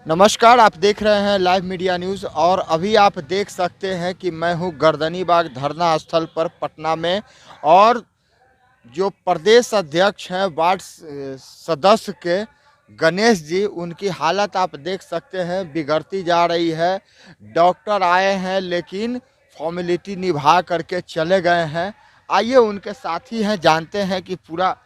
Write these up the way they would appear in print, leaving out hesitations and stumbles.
नमस्कार, आप देख रहे हैं लाइव मीडिया न्यूज़ और अभी आप देख सकते हैं कि मैं हूं गर्दनीबाग धरना स्थल पर पटना में। और जो प्रदेश अध्यक्ष हैं वार्ड सदस्य के गणेश जी, उनकी हालत आप देख सकते हैं बिगड़ती जा रही है। डॉक्टर आए हैं लेकिन फॉर्मेलिटी निभा करके चले गए हैं। आइए उनके साथी हैं, जानते हैं कि पूरा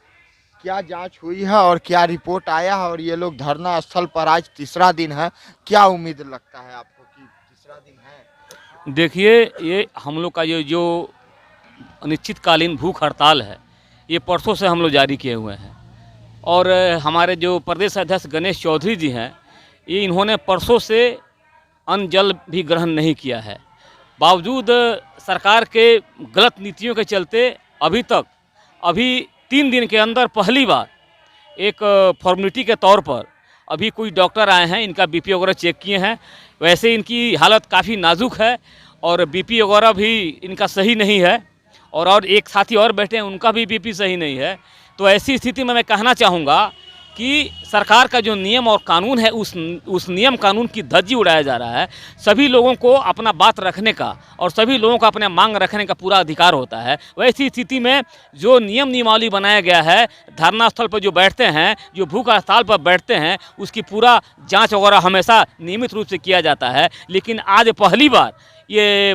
क्या जांच हुई है और क्या रिपोर्ट आया है। और ये लोग धरना स्थल पर आज तीसरा दिन है, क्या उम्मीद लगता है आपको कि तीसरा दिन है? देखिए, ये हम लोग का ये जो अनिश्चितकालीन भूख हड़ताल है, ये परसों से हम लोग जारी किए हुए हैं। और हमारे जो प्रदेश अध्यक्ष गणेश चौधरी जी हैं, ये इन्होंने परसों से अन्न जल भी ग्रहण नहीं किया है। बावजूद सरकार के गलत नीतियों के चलते अभी 3 दिन के अंदर पहली बार एक फॉर्मेलिटी के तौर पर अभी कोई डॉक्टर आए हैं, इनका बीपी वगैरह चेक किए हैं। वैसे इनकी हालत काफ़ी नाजुक है और बीपी वगैरह भी इनका सही नहीं है। और एक साथी और बैठे हैं, उनका भी बीपी सही नहीं है। तो ऐसी स्थिति में मैं कहना चाहूँगा कि सरकार का जो नियम और कानून है, उस नियम कानून की धज्जी उड़ाया जा रहा है। सभी लोगों को अपना बात रखने का और सभी लोगों को अपने मांग रखने का पूरा अधिकार होता है। वैसी स्थिति में जो नियम नियमावली बनाया गया है, धरना स्थल पर जो बैठते हैं, जो भूख हड़ताल पर बैठते हैं, उसकी पूरा जांच वगैरह हमेशा नियमित रूप से किया जाता है। लेकिन आज पहली बार ये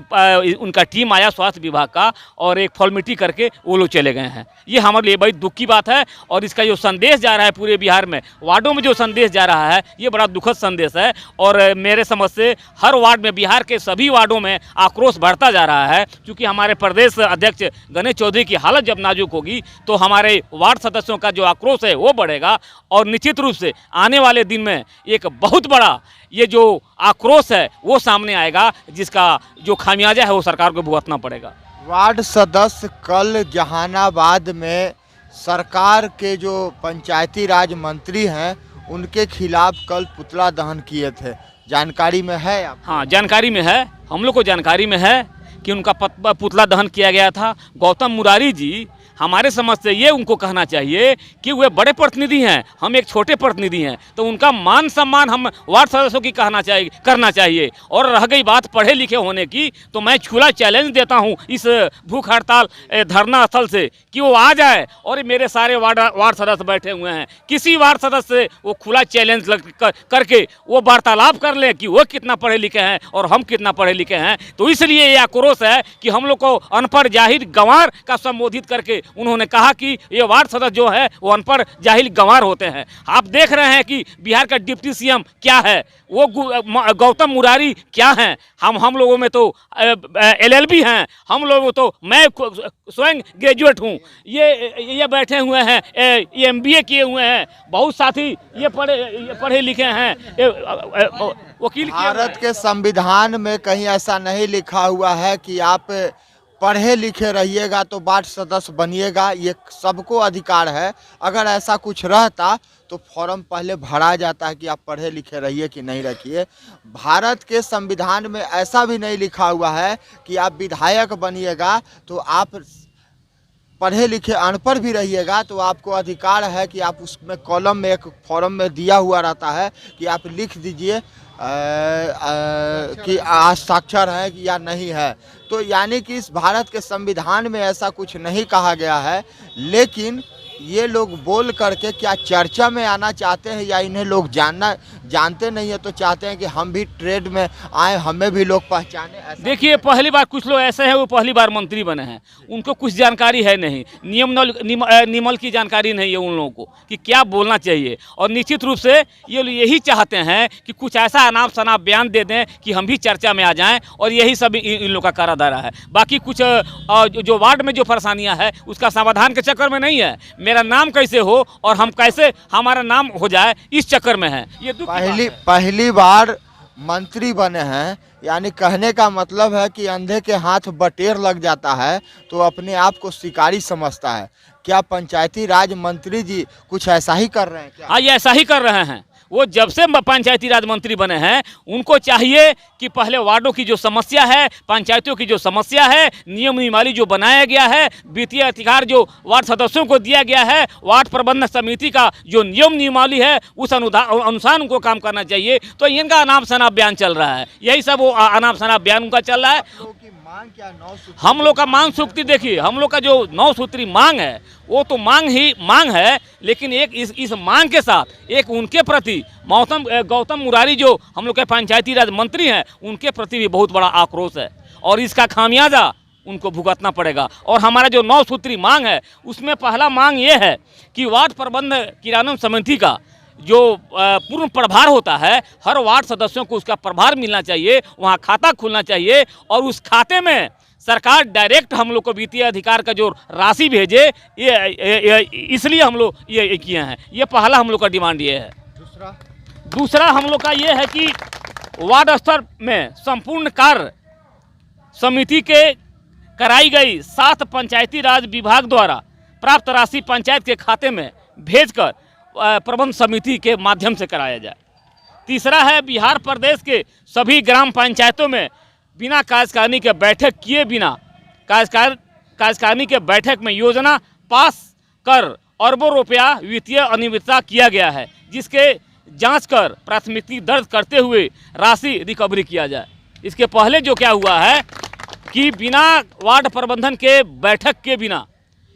उनका टीम आया स्वास्थ्य विभाग का और एक फॉर्मेलिटी करके वो लोग चले गए हैं। ये हमारे लिए बड़ी दुख की बात है। और इसका जो संदेश जा रहा है पूरे बिहार में, वार्डों में जो संदेश जा रहा है, ये बड़ा दुखद संदेश है। और मेरे समझ से हर वार्ड में, बिहार के सभी वार्डों में आक्रोश बढ़ता जा रहा है। क्योंकि हमारे प्रदेश अध्यक्ष गणेश चौधरी की हालत जब नाजुक होगी तो हमारे वार्ड सदस्यों का जो आक्रोश है वो बढ़ेगा। और निश्चित रूप से आने वाले दिन में एक बहुत बड़ा ये जो आक्रोश है वो सामने आएगा, जिसका जो खामियाजा है वो सरकार को भुगतना पड़ेगा। वार्ड सदस्य कल जहानाबाद में सरकार के जो पंचायती राज मंत्री हैं उनके खिलाफ कल पुतला दहन किए थे, जानकारी में है आप? हाँ, जानकारी में है, हम लोग को जानकारी में है कि उनका पुतला दहन किया गया था। गौतम मुरारी जी, हमारे समझ से ये उनको कहना चाहिए कि वे बड़े प्रतिनिधि हैं, हम एक छोटे प्रतिनिधि हैं, तो उनका मान सम्मान हम वार्ड सदस्यों की करना चाहिए। और रह गई बात पढ़े लिखे होने की, तो मैं खुला चैलेंज देता हूं इस भूख हड़ताल धरना स्थल से कि वो आ जाए। और मेरे सारे वार्ड सदस्य बैठे हुए हैं, किसी वार्ड सदस्य से वो खुला चैलेंज करके वो वार्तालाप कर ले कि वो कितना पढ़े लिखे हैं और हम कितना पढ़े लिखे हैं। तो इसलिए ये आक्रोश है कि हम लोग को अनपढ़ जाहिल गंवार का संबोधित करके उन्होंने कहा कि ये वार्ड सदस्य जो है वो अनपढ़ जाहिल गंवार होते हैं। आप देख रहे हैं कि बिहार का डिप्टी सीएम क्या है, वो गौतम मुरारी क्या हैं। हम लोगों में तो एलएलबी हैं, हम लोगों तो, मैं स्वयं ग्रेजुएट हूँ, ये बैठे हुए हैं, ये एमबीए किए हुए हैं, बहुत साथी ये पढ़े लिखे हैं, वकील। भारत के संविधान में कहीं ऐसा नहीं लिखा हुआ है कि आप पढ़े लिखे रहिएगा तो वार्ड सदस्य बनिएगा, ये सबको अधिकार है। अगर ऐसा कुछ रहता तो फॉर्म पहले भरा जाता है कि आप पढ़े लिखे रहिए कि नहीं रखिए। भारत के संविधान में ऐसा भी नहीं लिखा हुआ है कि आप विधायक बनिएगा तो आप पढ़े लिखे अनपढ़ भी रहिएगा तो आपको अधिकार है कि आप उसमें कॉलम में एक फॉर्म में दिया हुआ रहता है कि आप लिख दीजिए कि हस्ताक्षर है या नहीं है। तो यानी कि इस भारत के संविधान में ऐसा कुछ नहीं कहा गया है। लेकिन ये लोग बोल करके क्या चर्चा में आना चाहते हैं या इन्हें लोग जानते नहीं है तो चाहते हैं कि हम भी ट्रेड में आए, हमें भी लोग पहचाने? देखिए, पहली बार कुछ लोग ऐसे हैं, वो पहली बार मंत्री बने हैं, उनको कुछ जानकारी है नहीं, नियमल की जानकारी नहीं है उन लोगों को कि क्या बोलना चाहिए। और निश्चित रूप से ये यही चाहते हैं कि कुछ ऐसा अनाप शनाप बयान दे दें कि हम भी चर्चा में आ जाएं, और यही सब इन लोग का कारा धारा है। बाकी कुछ जो वार्ड में जो परेशानियाँ है उसका समाधान के चक्कर में नहीं है, मेरा नाम कैसे हो और हम कैसे हमारा नाम हो जाए, इस चक्कर में है। ये पहली बार मंत्री बने हैं, यानी कहने का मतलब है कि अंधे के हाथ बटेर लग जाता है तो अपने आप को शिकारी समझता है। क्या पंचायती राज मंत्री जी कुछ ऐसा ही कर रहे हैं क्या? हाँ, ये ऐसा ही कर रहे हैं। वो जब से पंचायती राज मंत्री बने हैं उनको चाहिए कि पहले वार्डों की जो समस्या है, पंचायतों की जो समस्या है, नियम नियमावली जो बनाया गया है, वित्तीय अधिकार जो वार्ड सदस्यों को दिया गया है, वार्ड प्रबंधन समिति का जो नियम नियमावली है उस अनुसार उनको काम करना चाहिए। तो इनका अनाप शनाप बयान चल रहा है, यही सब वो अनाप शनाप बयान उनका चल रहा है। हम लोग का मांग सूत्री देखिए, हम लोग का जो 9 सूत्री मांग है वो तो मांग है, लेकिन एक इस मांग के साथ एक उनके प्रति गौतम मुरारी जो हम लोग के पंचायती राज मंत्री हैं उनके प्रति भी बहुत बड़ा आक्रोश है और इसका खामियाजा उनको भुगतना पड़ेगा। और हमारा जो 9 सूत्री मांग है उसमें पहला मांग ये है कि वार्ड प्रबंध क्रियान्वयन समिति का जो पूर्ण प्रभार होता है, हर वार्ड सदस्यों को उसका प्रभार मिलना चाहिए, वहाँ खाता खुलना चाहिए और उस खाते में सरकार डायरेक्ट हम लोग को वित्तीय अधिकार का जो राशि भेजे, ये इसलिए हम लोग ये किए हैं। ये पहला हम लोग का डिमांड ये है। दूसरा हम लोग का ये है कि वार्ड स्तर में संपूर्ण कार्य समिति के कराई गई 7 पंचायती राज विभाग द्वारा प्राप्त राशि पंचायत के खाते में भेजकर प्रबंध समिति के माध्यम से कराया जाए। तीसरा है बिहार प्रदेश के सभी ग्राम पंचायतों में बिना कार्यकारिणी के बैठक किए बिना कार्यकारिणी के बैठक में योजना पास कर अरबों रुपया वित्तीय अनियमितता किया गया है, जिसके जांच कर प्राथमिकी दर्ज करते हुए राशि रिकवरी किया जाए। इसके पहले जो क्या हुआ है कि बिना वार्ड प्रबंधन के बैठक के बिना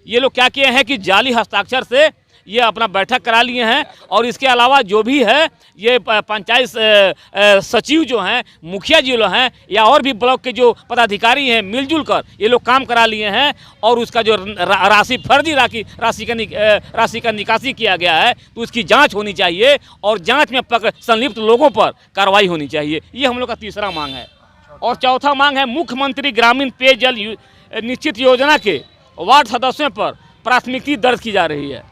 ये लोग क्या किए हैं कि जाली हस्ताक्षर से ये अपना बैठक करा लिए हैं और इसके अलावा जो भी है ये पंचायत सचिव जो हैं, मुखिया जी लोग हैं या और भी ब्लॉक के जो पदाधिकारी हैं मिलजुल कर ये लोग काम करा लिए हैं और उसका जो राशि फर्जी राशि का निकासी किया गया है तो उसकी जांच होनी चाहिए और जांच में संलिप्त लोगों पर कार्रवाई होनी चाहिए। ये हम लोग का तीसरा मांग है। और चौथा मांग है मुख्यमंत्री ग्रामीण पेयजल निश्चित योजना के वार्ड सदस्यों पर प्राथमिकी दर्ज की जा रही है।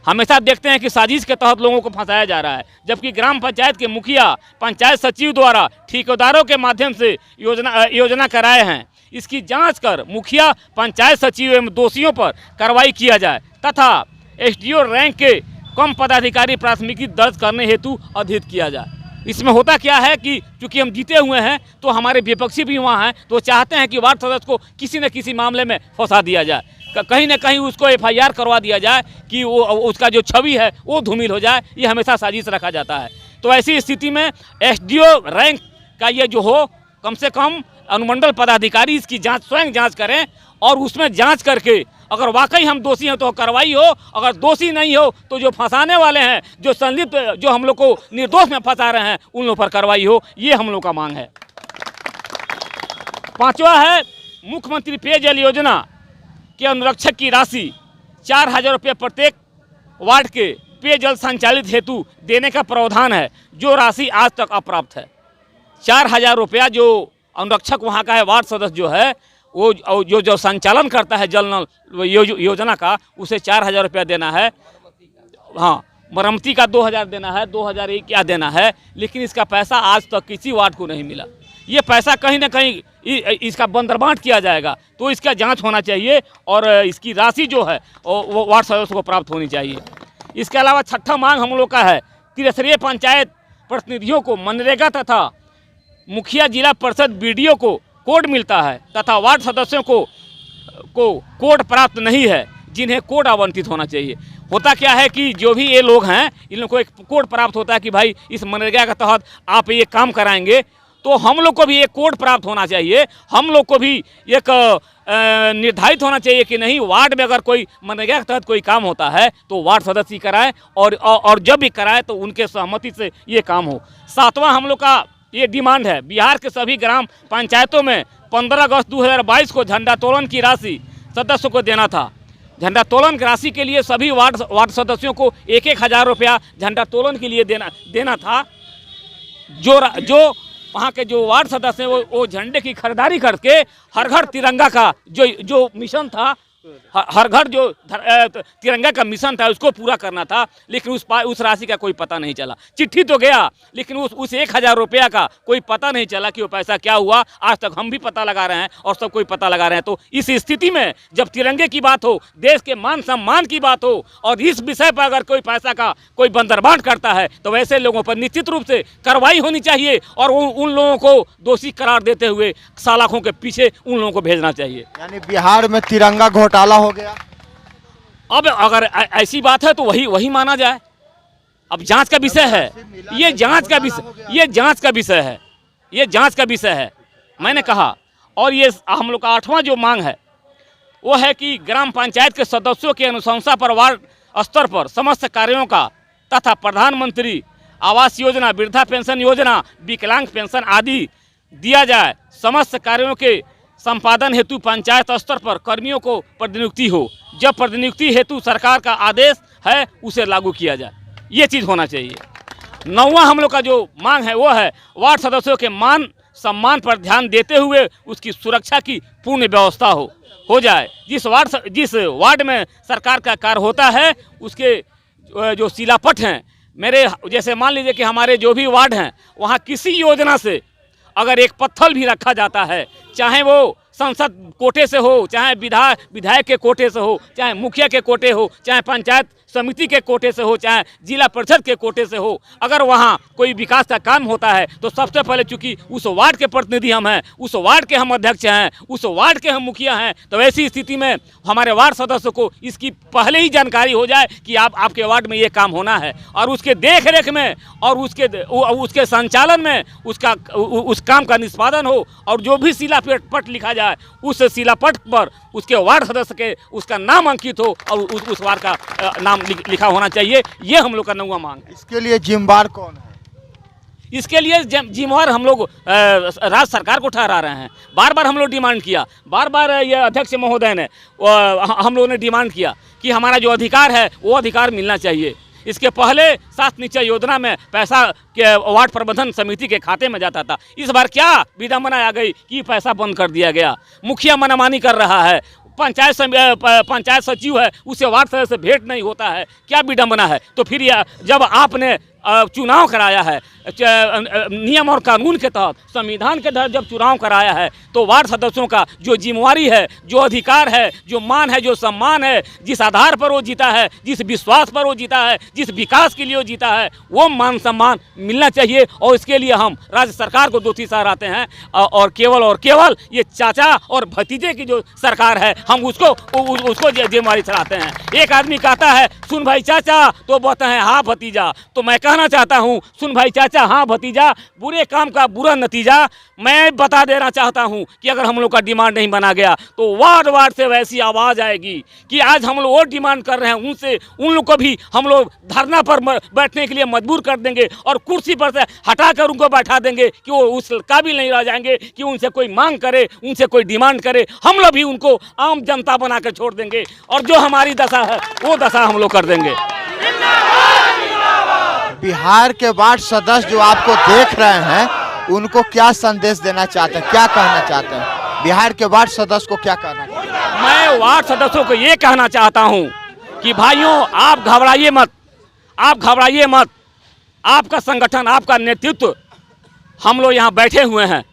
हमेशा देखते हैं कि साजिश के तहत लोगों को फंसाया जा रहा है, जबकि ग्राम पंचायत के मुखिया पंचायत सचिव द्वारा ठेकेदारों के माध्यम से योजना कराए हैं। इसकी जांच कर मुखिया पंचायत सचिव एवं दोषियों पर कार्रवाई किया जाए तथा एसडीओ रैंक के कम पदाधिकारी प्राथमिकी दर्ज करने हेतु अधिक किया जाए। इसमें होता क्या है कि चूंकि हम जीते हुए हैं तो हमारे विपक्षी भी वहाँ हैं, तो चाहते हैं कि वार्ड सदस्य को किसी न किसी मामले में फंसा दिया जाए, कहीं ना कहीं उसको FIR करवा दिया जाए कि वो उसका जो छवि है वो धूमिल हो जाए। ये हमेशा साजिश रखा जाता है। तो ऐसी स्थिति में एसडीओ रैंक का ये जो हो, कम से कम अनुमंडल पदाधिकारी इसकी स्वयं जांच करें और उसमें जांच करके अगर वाकई हम दोषी हैं तो कार्रवाई हो, अगर दोषी नहीं हो तो जो फंसाने वाले हैं, जो संलिप्त जो हम लोग को निर्दोष में फंसा रहे हैं उन लोगों पर कार्रवाई हो। ये हम लोग का मांग है। पांचवा है मुख्यमंत्री पेयजल योजना के अनुरक्षक की राशि 4000 रुपये प्रत्येक वार्ड के पेयजल संचालित हेतु देने का प्रावधान है, जो राशि आज तक अप्राप्त है। 4000 रुपया जो अनुरक्षक वहाँ का है, वार्ड सदस्य जो है वो जो संचालन करता है जल नल योजना का, उसे 4000 रुपया देना है। हाँ, मरम्मती का 2000 देना है, 2001 क्या देना है, लेकिन इसका पैसा आज तक किसी वार्ड को नहीं मिला। ये पैसा कहीं ना कहीं इसका बंदरबांट किया जाएगा, तो इसका जांच होना चाहिए और इसकी राशि जो है वो वार्ड सदस्य को प्राप्त होनी चाहिए। इसके अलावा छठा मांग हम लोग का है त्रिस्तरीय पंचायत प्रतिनिधियों को मनरेगा तथा मुखिया जिला परिषद BDO को कोड मिलता है तथा वार्ड सदस्यों को कोड प्राप्त नहीं है, जिन्हें कोड आवंटित होना चाहिए। होता क्या है कि जो भी ये लोग हैं इन लोगों को एक कोड प्राप्त होता है कि भाई इस मनरेगा के तहत आप ये काम कराएंगे, तो हम लोग को भी एक कोड प्राप्त होना चाहिए। हम लोग को भी एक निर्धारित होना चाहिए कि नहीं, वार्ड में अगर कोई मनरेगा के तहत कोई काम होता है तो वार्ड सदस्य ही कराए और जब भी कराए तो उनके सहमति से ये काम हो। सातवां हम लोग का ये डिमांड है, बिहार के सभी ग्राम पंचायतों में 15 अगस्त 2022 को झंडोत्तोलन की राशि सदस्यों को देना था। झंडोत्तोलन की राशि के लिए सभी वार्ड सदस्यों को 1-1000 रुपया झंडोत्तोलन के लिए देना था। जो वहाँ के जो वार्ड सदस्य हैं वो झंडे की खरीदारी करके हर घर तिरंगा का जो मिशन था हर घर जो तिरंगा का मिशन था उसको पूरा करना था, लेकिन उस राशि का कोई पता नहीं चला। चिट्ठी तो गया, लेकिन उस 1000 रुपया का कोई पता नहीं चला कि वो पैसा क्या हुआ। आज तक हम भी पता लगा रहे हैं और सब कोई पता लगा रहे हैं। तो इस स्थिति में जब तिरंगे की बात हो, देश के मान सम्मान की बात हो, और इस विषय पर अगर कोई पैसा का कोई बंदरबांट करता है तो वैसे लोगों पर निश्चित रूप से कार्रवाई होनी चाहिए और उन लोगों को दोषी करार देते हुए सलाखों के पीछे उन लोगों को भेजना चाहिए। यानी बिहार में तिरंगा घोटाला हो गया। अब अगर ऐसी बात है तो वही माना जाए। अब जांच का विषय है, ये जांच का विषय है, मैंने कहा। और ये हम लोग का 8वां जो मांग है वो है कि ग्राम पंचायत के सदस्यों की अनुशंसा पर वार्ड स्तर पर समस्त कार्यों का तथा प्रधानमंत्री आवास योजना, वृद्धा पेंशन योजना, विकलांग पेंशन आदि दिया जाए। समस्त कार्यों के संपादन हेतु पंचायत स्तर पर कर्मियों को प्रतिनियुक्ति हो। जब प्रतिनियुक्ति हेतु सरकार का आदेश है उसे लागू किया जाए, ये चीज़ होना चाहिए। 9वां हम लोग का जो मांग है वो है वार्ड सदस्यों के मान सम्मान पर ध्यान देते हुए उसकी सुरक्षा की पूर्ण व्यवस्था हो जाए। जिस वार्ड में सरकार का कार्य होता है उसके जो शिलापट हैं, मेरे जैसे मान लीजिए कि हमारे जो भी वार्ड हैं वहाँ किसी योजना से अगर एक पत्थर भी रखा जाता है, चाहे वो संसद कोटे से हो, चाहे विधायक के कोटे से हो, चाहे मुखिया के कोटे हो, चाहे पंचायत समिति के कोटे से हो, चाहे जिला परिषद के कोटे से हो, अगर वहाँ कोई विकास का काम होता है तो सबसे पहले चूंकि उस वार्ड के प्रतिनिधि हम हैं, उस वार्ड के हम अध्यक्ष हैं, उस वार्ड के हम मुखिया हैं, तो ऐसी स्थिति में हमारे वार्ड सदस्य को इसकी पहले ही जानकारी हो जाए कि आपके वार्ड में ये काम होना है, और उसके देख रेख में और उसके संचालन में उस काम का निष्पादन हो। और जो भी शिलापट लिखा जाए उस शिलापट पर उसके वार्ड सदस्य के उसका नाम अंकित हो और उस वार्ड का नाम लिखा होना चाहिए। ये हम लोग का 9वां मांग है। इसके लिए जिम्मेवार कौन है? इसके लिए जिम्मेवार हम लोग राज्य सरकार को ठहरा रहे हैं। बार बार हम लोग डिमांड किया, बार बार ये अध्यक्ष महोदय ने हम लोगों ने डिमांड किया कि हमारा जो अधिकार है वो अधिकार मिलना चाहिए। इसके पहले स्वास्थ्य निश्चय योजना में पैसा के वार्ड प्रबंधन समिति के खाते में जाता था। इस बार क्या विडंबना आ गई कि पैसा बंद कर दिया गया। मुखिया मनमानी कर रहा है, पंचायत सचिव है उसे वार्ड सदस्य से भेंट नहीं होता है, क्या विडंबना है। तो फिर जब आपने चुनाव कराया है नियम और कानून के तहत, संविधान के तहत जब चुनाव कराया है, तो वार्ड सदस्यों का जो जिम्मेवारी है, जो अधिकार है, जो मान है, जो सम्मान है, जिस आधार पर वो जीता है, जिस विश्वास पर वो जीता है, जिस विकास के लिए वो जीता है, वो मान सम्मान मिलना चाहिए। और इसके लिए हम राज्य सरकार को दोषी ठहराते हैं और केवल ये चाचा और भतीजे की जो सरकार है हम उसको जिम्मेवारी ठहराते हैं। एक आदमी कहता है सुन भाई चाचा, तो बोलते हैं हाँ भतीजा। तो मैं कहना चाहता हूं, सुन भाई चाचा हाँ भतीजा, बुरे काम का बुरा नतीजा। मैं बता देना चाहता हूं कि अगर हम लोग का डिमांड नहीं बना गया तो वार्ड से वैसी आवाज़ आएगी कि आज हम लोग और डिमांड कर रहे हैं उनसे, उन लोग को भी हम लोग धरना पर बैठने के लिए मजबूर कर देंगे और कुर्सी पर से हटा कर उनको बैठा देंगे कि वो उस काबिल नहीं रह जाएंगे कि उनसे कोई मांग करे, उनसे कोई डिमांड करे। हम लोग भी उनको आम जनता बना कर छोड़ देंगे और जो हमारी दशा है वो दशा हम लोग कर देंगे। बिहार के वार्ड सदस्य जो आपको देख रहे हैं उनको क्या संदेश देना चाहते हैं, क्या कहना चाहते हैं? बिहार के वार्ड सदस्य को क्या कहना चाहते हैं? मैं वार्ड सदस्यों को ये कहना चाहता हूं कि भाइयों आप घबराइए मत, आपका संगठन, आपका नेतृत्व, हम लोग यहाँ बैठे हुए हैं,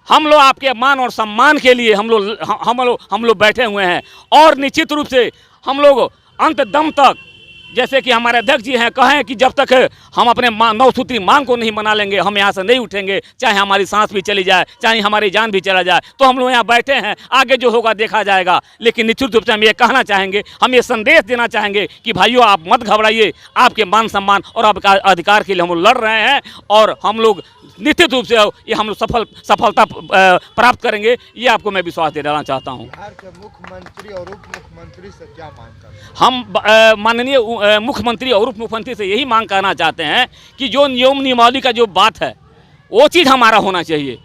हम लोग आपके मान और सम्मान के लिए हम लोग बैठे हुए हैं। और निश्चित रूप से हम लोग अंत दम तक, जैसे कि हमारे अध्यक्ष जी हैं कहें कि जब तक हम अपने 9 सूत्री मांग को नहीं मना लेंगे हम यहाँ से नहीं उठेंगे, चाहे हमारी सांस भी चली जाए, चाहे हमारी जान भी चला जाए। तो हम लोग यहाँ बैठे हैं, आगे जो होगा देखा जाएगा। लेकिन निश्चित रूप से हम ये कहना चाहेंगे, हम ये संदेश देना चाहेंगे कि भाइयों आप मत घबराइए, आपके मान सम्मान और आपका अधिकार के लिए हम लोग लड़ रहे हैं और हम लोग निश्चित रूप से ये हम लोग सफलता प्राप्त करेंगे, ये आपको मैं विश्वास देना चाहता हूँ। बिहार के मुख्यमंत्री और उप मुख्यमंत्री से क्या मांग करते हैं? हम माननीय मुख्यमंत्री और उप मुख्यमंत्री से यही मांग करना चाहते हैं कि जो नियम नियमावली का जो बात है वो चीज़ हमारा होना चाहिए।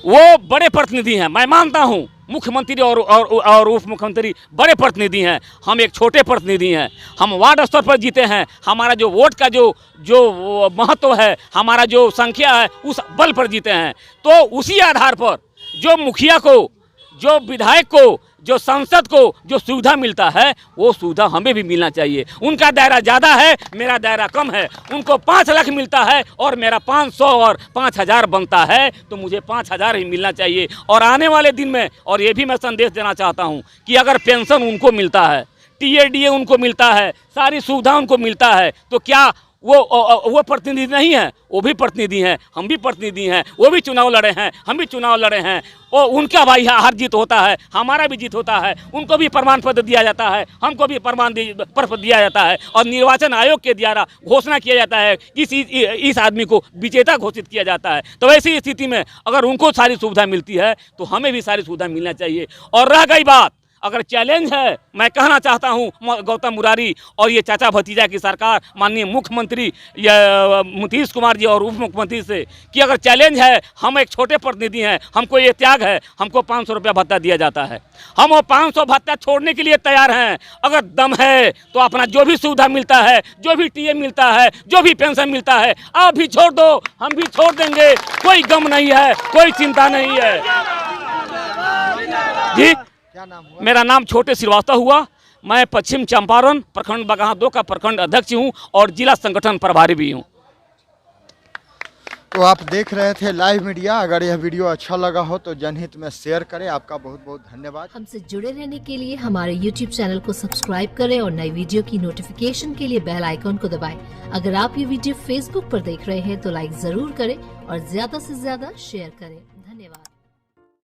वो बड़े प्रतिनिधि हैं, मैं मानता हूँ मुख्यमंत्री और उप मुख्यमंत्री बड़े प्रतिनिधि हैं, हम एक छोटे प्रतिनिधि हैं। हम वार्ड स्तर पर जीते हैं, हमारा जो वोट का जो महत्व है, हमारा जो संख्या है उस बल पर जीते हैं। तो उसी आधार पर जो मुखिया को, जो विधायक को जो संसद को जो सुविधा मिलता है वो सुविधा हमें भी मिलना चाहिए। उनका दायरा ज़्यादा है, मेरा दायरा कम है। उनको 5 लाख मिलता है और मेरा 500 और 5000 बनता है, तो मुझे 5000 ही मिलना चाहिए। और आने वाले दिन में और ये भी मैं संदेश देना चाहता हूँ कि अगर पेंशन उनको मिलता है, TADA उनको मिलता है, सारी सुविधा उनको मिलता है, तो क्या वो प्रतिनिधि नहीं है? वो भी प्रतिनिधि हैं, हम भी प्रतिनिधि हैं। वो भी चुनाव लड़े हैं, हम भी चुनाव लड़े हैं। और उनका भाई हार जीत होता है, हमारा भी जीत होता है। उनको भी प्रमाण पत्र दिया जाता है, हमको भी प्रमाण पत्र दिया जाता है। और निर्वाचन आयोग के द्वारा घोषणा किया जाता है कि इस आदमी को विजेता घोषित किया जाता है। तो ऐसी स्थिति में अगर उनको सारी सुविधा मिलती है तो हमें भी सारी सुविधा मिलना चाहिए। और रह गई बात, अगर चैलेंज है, मैं कहना चाहता हूं गौतम मुरारी और ये चाचा भतीजा की सरकार, माननीय मुख्यमंत्री नीतीश कुमार जी और उप मुख्यमंत्री से, कि अगर चैलेंज है, हम एक छोटे प्रतिनिधि हैं, हमको ये त्याग है, हमको 500 रुपया भत्ता दिया जाता है, हम वो 500 भत्ता छोड़ने के लिए तैयार हैं। अगर दम है तो अपना जो भी सुविधा मिलता है, जो भी टीए मिलता है, जो भी पेंशन मिलता है, आप भी छोड़ दो, हम भी छोड़ देंगे। कोई गम नहीं है, कोई चिंता नहीं है जी। क्या नाम हुआ? मेरा नाम छोटे श्रीवास्तव हुआ। मैं पश्चिम चंपारण प्रखंड बगहा 2 का प्रखंड अध्यक्ष हूं और जिला संगठन प्रभारी भी हूं। तो आप देख रहे थे लाइव मीडिया। अगर यह वीडियो अच्छा लगा हो तो जनहित में शेयर करें। आपका बहुत बहुत धन्यवाद। हमसे जुड़े रहने के लिए हमारे YouTube चैनल को सब्सक्राइब करें और नई वीडियो की नोटिफिकेशन के लिए बेल आइकॉन को दबाएं। अगर आप ये वीडियो Facebook पर देख रहे हैं तो लाइक जरूर करें और ज्यादा से ज्यादा शेयर करें। धन्यवाद।